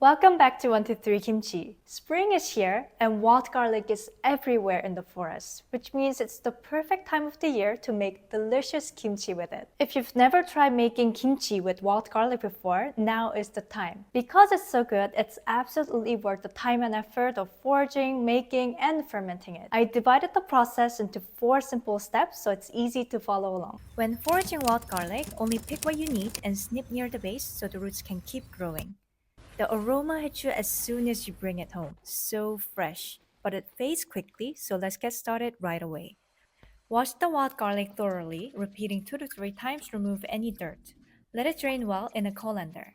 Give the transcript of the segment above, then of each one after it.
Welcome back to 123 Kimchi. Spring is here and wild garlic is everywhere in the forest, which means it's the perfect time of the year to make delicious kimchi with it. If you've never tried making kimchi with wild garlic before, now is the time. Because it's so good, it's absolutely worth the time and effort of foraging, making, and fermenting it. I divided the process into 4 simple steps so it's easy to follow along. When foraging wild garlic, only pick what you need and snip near the base so the roots can keep growing. The aroma hits you as soon as you bring it home. So fresh. But it fades quickly, so let's get started right away. Wash the wild garlic thoroughly, repeating 2 to 3 times to remove any dirt. Let it drain well in a colander.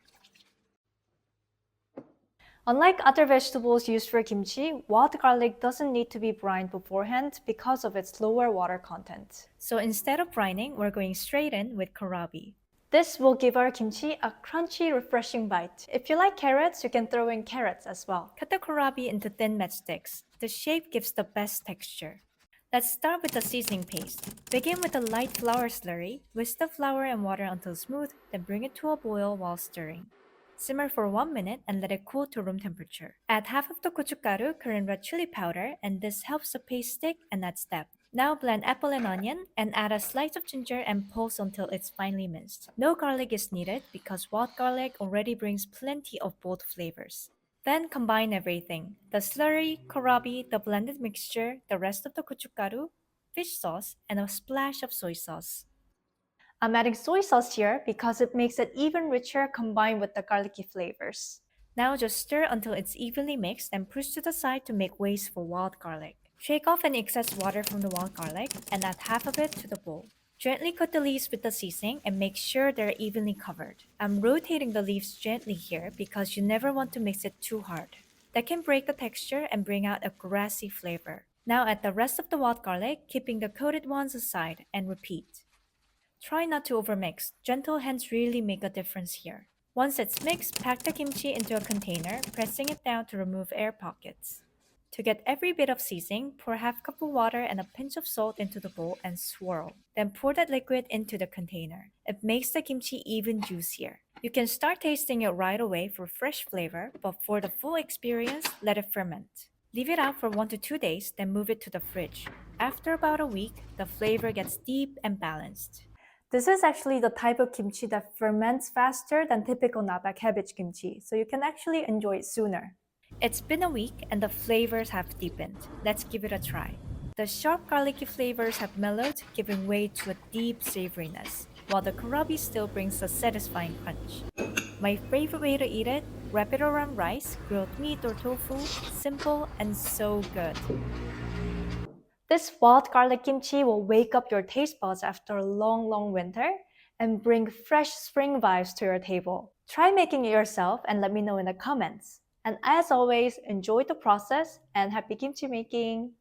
Unlike other vegetables used for kimchi, wild garlic doesn't need to be brined beforehand because of its lower water content. So instead of brining, we're going straight in with kohlrabi. This will give our kimchi a crunchy, refreshing bite. If you like carrots, you can throw in carrots as well. Cut the kohlrabi into thin matchsticks. The shape gives the best texture. Let's start with the seasoning paste. Begin with a light flour slurry. Whisk the flour and water until smooth, then bring it to a boil while stirring. Simmer for 1 minute and let it cool to room temperature. Add half of the gochugaru, Korean red chili powder, and this helps the paste stick and adds depth. Now blend apple and onion and add a slice of ginger and pulse until it's finely minced. No garlic is needed because wild garlic already brings plenty of both flavors. Then combine everything: the slurry, kohlrabi, the blended mixture, the rest of the gochugaru, fish sauce, and a splash of soy sauce. I'm adding soy sauce here because it makes it even richer combined with the garlicky flavors. Now just stir until it's evenly mixed and push to the side to make ways for wild garlic. Shake off any excess water from the wild garlic and add half of it to the bowl. Gently cut the leaves with the seasoning and make sure they're evenly covered. I'm rotating the leaves gently here because you never want to mix it too hard. That can break the texture and bring out a grassy flavor. Now add the rest of the wild garlic, keeping the coated ones aside, and repeat. Try not to overmix. Gentle hands really make a difference here. Once it's mixed, pack the kimchi into a container, pressing it down to remove air pockets. To get every bit of seasoning, pour half cup of water and a pinch of salt into the bowl and swirl. Then pour that liquid into the container. It makes the kimchi even juicier. You can start tasting it right away for fresh flavor, but for the full experience, let it ferment. Leave it out for 1 to 2 days, then move it to the fridge. After about a week, the flavor gets deep and balanced. This is actually the type of kimchi that ferments faster than typical nabat cabbage kimchi, so you can actually enjoy it sooner. It's been a week and the flavors have deepened. Let's give it a try. The sharp garlicky flavors have mellowed, giving way to a deep savoriness, while the kohlrabi still brings a satisfying crunch. My favorite way to eat it: wrap it around rice, grilled meat or tofu, simple and so good. This wild garlic kimchi will wake up your taste buds after a long winter and bring fresh spring vibes to your table. Try making it yourself and let me know in the comments. And as always, enjoy the process and happy kimchi making!